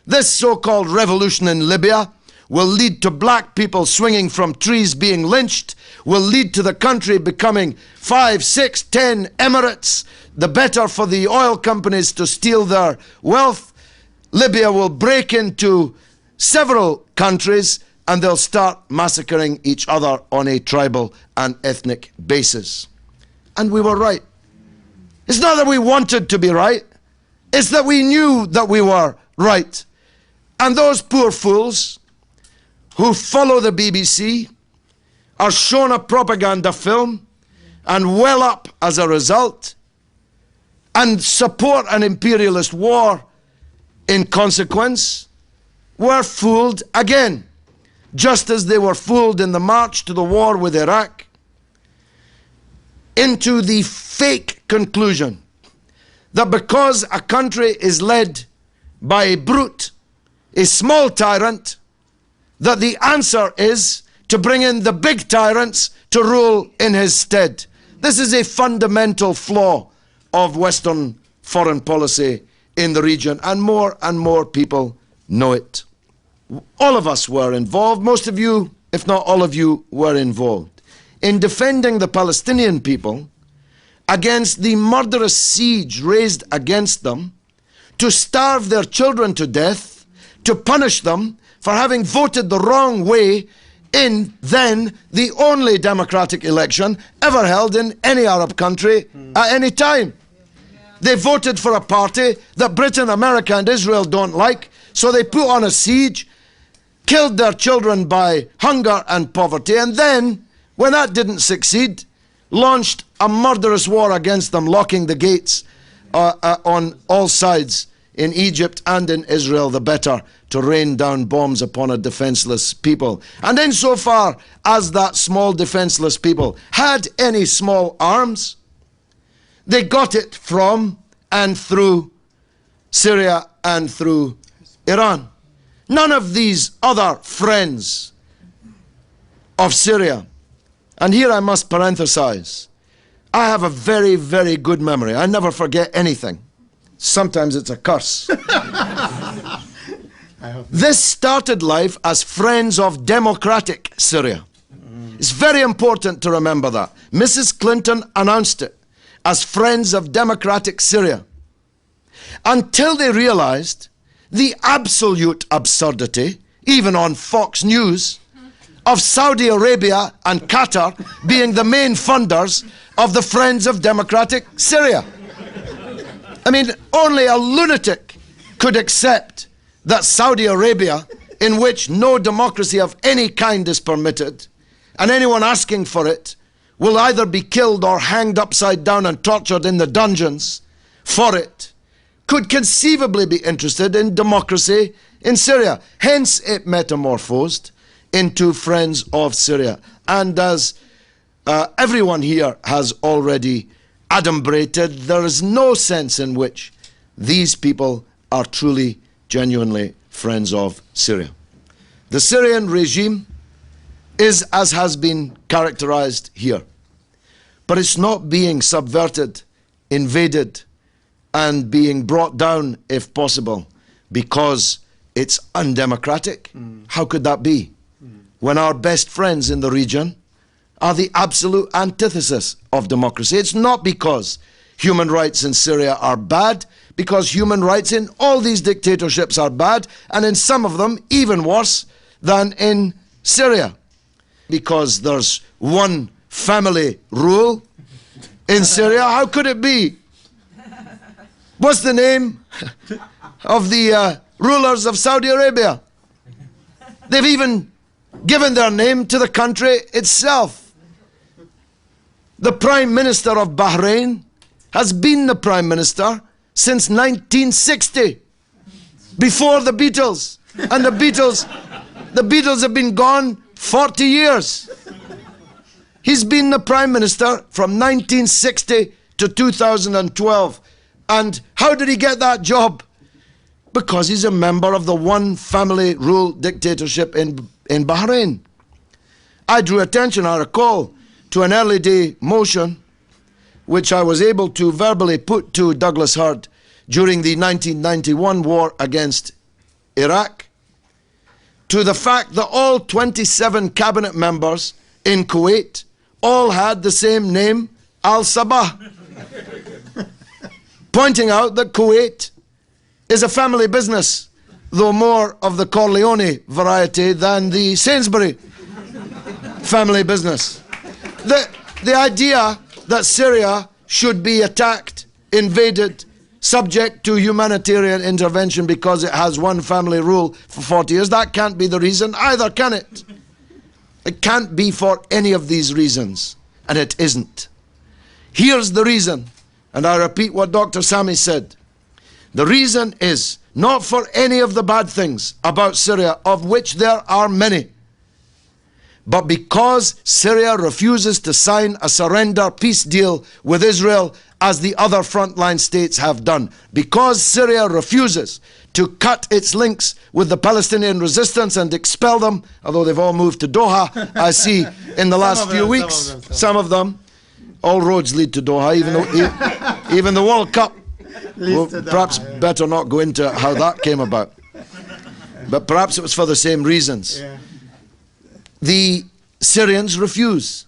This so-called revolution in Libya will lead to black people swinging from trees being lynched, will lead to the country becoming 5, 6, 10 emirates, the better for the oil companies to steal their wealth. Libya will break into several countries and they'll start massacring each other on a tribal and ethnic basis. And we were right. It's not that we wanted to be right, it's that we knew that we were right. And those poor fools who follow the BBC are shown a propaganda film and well up as a result and support an imperialist war in consequence, were fooled again, just as they were fooled in the march to the war with Iraq, into the fake conclusion that because a country is led by a brute, a small tyrant, that the answer is to bring in the big tyrants to rule in his stead. This is a fundamental flaw of Western foreign policy in the region, and more people know it. All of us were involved, most of you, if not all of you, were involved in defending the Palestinian people against the murderous siege raised against them, to starve their children to death, to punish them for having voted the wrong way in then the only democratic election ever held in any Arab country at any time. They voted for a party that Britain, America and Israel don't like, so they put on a siege, killed their children by hunger and poverty, and then, when that didn't succeed, launched a murderous war against them, locking the gates on all sides in Egypt and in Israel, the better to rain down bombs upon a defenseless people. And insofar as that small defenseless people had any small arms, they got it from and through Syria and through Iran. None of these other friends of Syria, and here I must parenthesize, I have a very, very good memory. I never forget anything. Sometimes it's a curse. This started life as Friends of Democratic Syria. It's very important to remember that. Mrs. Clinton announced it as Friends of Democratic Syria, until they realized the absolute absurdity, even on Fox News, of Saudi Arabia and Qatar being the main funders of the Friends of Democratic Syria. I mean, only a lunatic could accept that Saudi Arabia, in which no democracy of any kind is permitted, and anyone asking for it will either be killed or hanged upside down and tortured in the dungeons for it, could conceivably be interested in democracy in Syria. Hence it metamorphosed into Friends of Syria. And as everyone here has already adumbrated, there is no sense in which these people are truly, genuinely friends of Syria. The Syrian regime is as has been characterized here, but it's not being subverted, invaded, and being brought down, if possible, because it's undemocratic. How could that be? When our best friends in the region are the absolute antithesis of democracy. It's not because human rights in Syria are bad, because human rights in all these dictatorships are bad, and in some of them even worse than in Syria. Because there's one family rule in Syria. How could it be? What's the name of the rulers of Saudi Arabia? They've even given their name to the country itself. The Prime Minister of Bahrain has been the Prime Minister since 1960, before the Beatles. And the Beatles have been gone 40 years. He's been the Prime Minister from 1960 to 2012. And how did he get that job? Because he's a member of the one family rule dictatorship in Bahrain. I drew attention, I recall, to an early day motion which I was able to verbally put to Douglas Hurd during the 1991 war against Iraq, to the fact that all 27 cabinet members in Kuwait all had the same name, Al-Sabah, pointing out that Kuwait is a family business, though more of the Corleone variety than the Sainsbury family business. The idea that Syria should be attacked, invaded, subject to humanitarian intervention because it has one family rule for 40 years, that can't be the reason either, can it? It can't be for any of these reasons, and it isn't. Here's the reason, and I repeat what Dr. Sami said. The reason is not for any of the bad things about Syria, of which there are many, but because Syria refuses to sign a surrender peace deal with Israel as the other frontline states have done. Because Syria refuses to cut its links with the Palestinian resistance and expel them, although they've all moved to Doha, I see in the last few weeks. Some of them. All roads lead to Doha, even the World Cup. Well, perhaps better not go into how that came about. But perhaps it was for the same reasons. Yeah. The Syrians refuse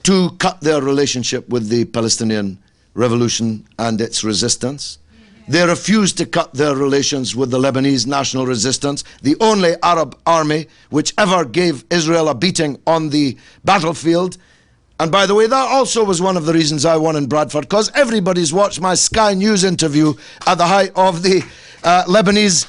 to cut their relationship with the Palestinian revolution and its resistance. They refuse to cut their relations with the Lebanese national resistance, the only Arab army which ever gave Israel a beating on the battlefield. And by the way, that also was one of the reasons I won in Bradford, because everybody's watched my Sky News interview at the height of the Lebanese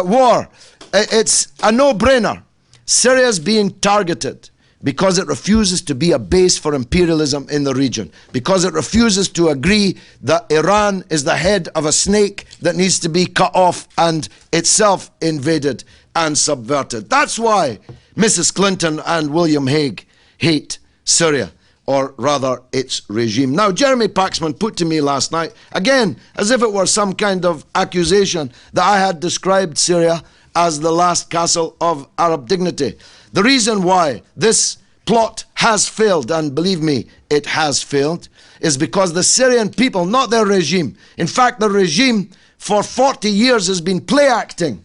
war. It's a no-brainer. Syria's being targeted because it refuses to be a base for imperialism in the region, because it refuses to agree that Iran is the head of a snake that needs to be cut off and itself invaded and subverted. That's why Mrs. Clinton and William Hague hate Syria, or rather its regime. Now, Jeremy Paxman put to me last night, again, as if it were some kind of accusation, that I had described Syria as the last castle of Arab dignity. The reason why this plot has failed, and believe me, it has failed, is because the Syrian people, not their regime, in fact, the regime for 40 years has been play acting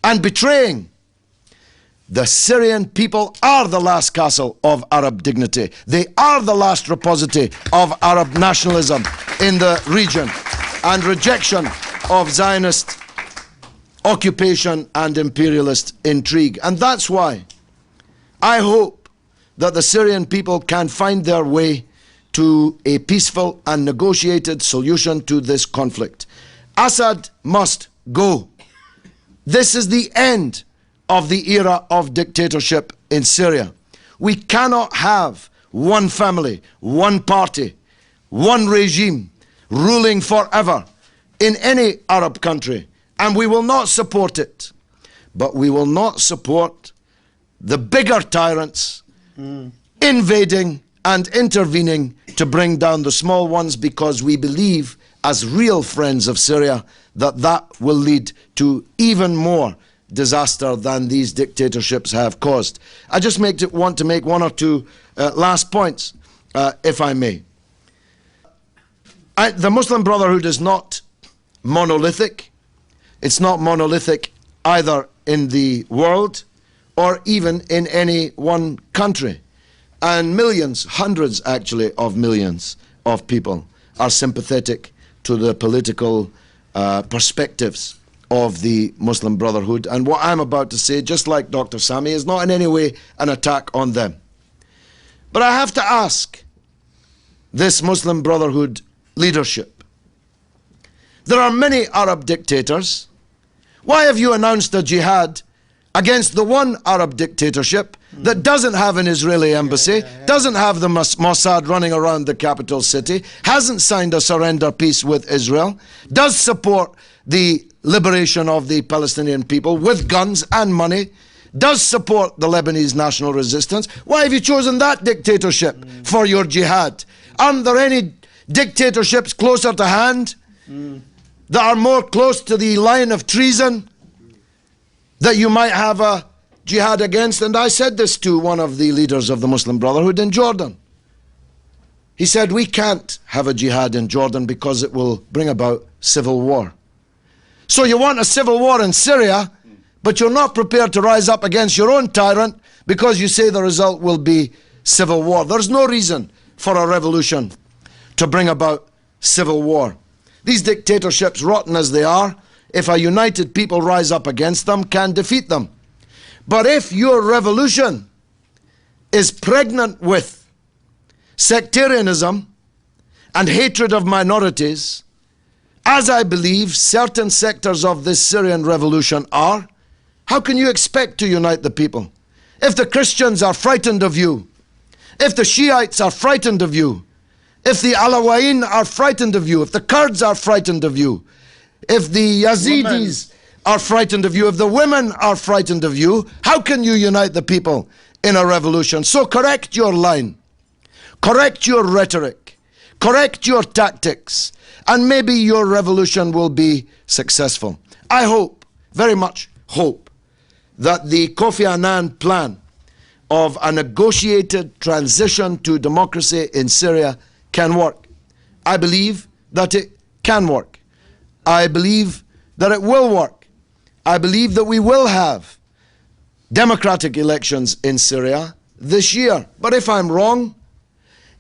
and betraying. The Syrian people are the last castle of Arab dignity. They are the last repository of Arab nationalism in the region and rejection of Zionist occupation and imperialist intrigue. And that's why I hope that the Syrian people can find their way to a peaceful and negotiated solution to this conflict. Assad must go. This is the end of the era of dictatorship in Syria. We cannot have one family, one party, one regime ruling forever in any Arab country. And we will not support it. But we will not support the bigger tyrants invading and intervening to bring down the small ones, because we believe, as real friends of Syria, that that will lead to even more disaster than these dictatorships have caused. I just want to make one or two last points, if I may. The Muslim Brotherhood is not monolithic. It's not monolithic either in the world or even in any one country. And millions, hundreds actually of millions of people are sympathetic to the political perspectives of the Muslim Brotherhood. And what I'm about to say, just like Dr. Sami, is not in any way an attack on them. But I have to ask this Muslim Brotherhood leadership. There are many Arab dictators. Why have you announced a jihad against the one Arab dictatorship that doesn't have an Israeli embassy, doesn't have the Mossad running around the capital city, hasn't signed a surrender peace with Israel, does support the liberation of the Palestinian people with guns and money, does support the Lebanese national resistance? Why have you chosen that dictatorship for your jihad? Aren't there any dictatorships closer to hand that are more close to the line of treason that you might have a jihad against? And I said this to one of the leaders of the Muslim Brotherhood in Jordan. He said, we can't have a jihad in Jordan because it will bring about civil war. So you want a civil war in Syria, but you're not prepared to rise up against your own tyrant because you say the result will be civil war. There's no reason for a revolution to bring about civil war. These dictatorships, rotten as they are, if a united people rise up against them, can defeat them. But if your revolution is pregnant with sectarianism and hatred of minorities, as I believe certain sectors of this Syrian revolution are, how can you expect to unite the people? If the Christians are frightened of you, if the Shiites are frightened of you, if the Alawiyin are frightened of you, if the Kurds are frightened of you, if the Yazidis are frightened of you, if the women are frightened of you, how can you unite the people in a revolution? So correct your line, correct your rhetoric, correct your tactics, and maybe your revolution will be successful. I hope, very much hope, that the Kofi Annan plan of a negotiated transition to democracy in Syria can work. I believe that it can work. I believe that it will work. I believe that we will have democratic elections in Syria this year. But if I'm wrong,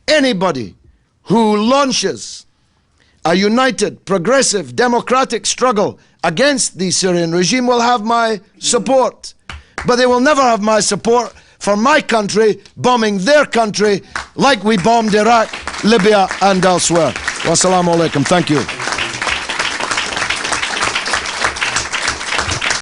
anybody who launches a united, progressive, democratic struggle against the Syrian regime will have my support. But they will never have my support for my country bombing their country like we bombed Iraq, Libya and elsewhere. Wassalamu alaikum. Thank you.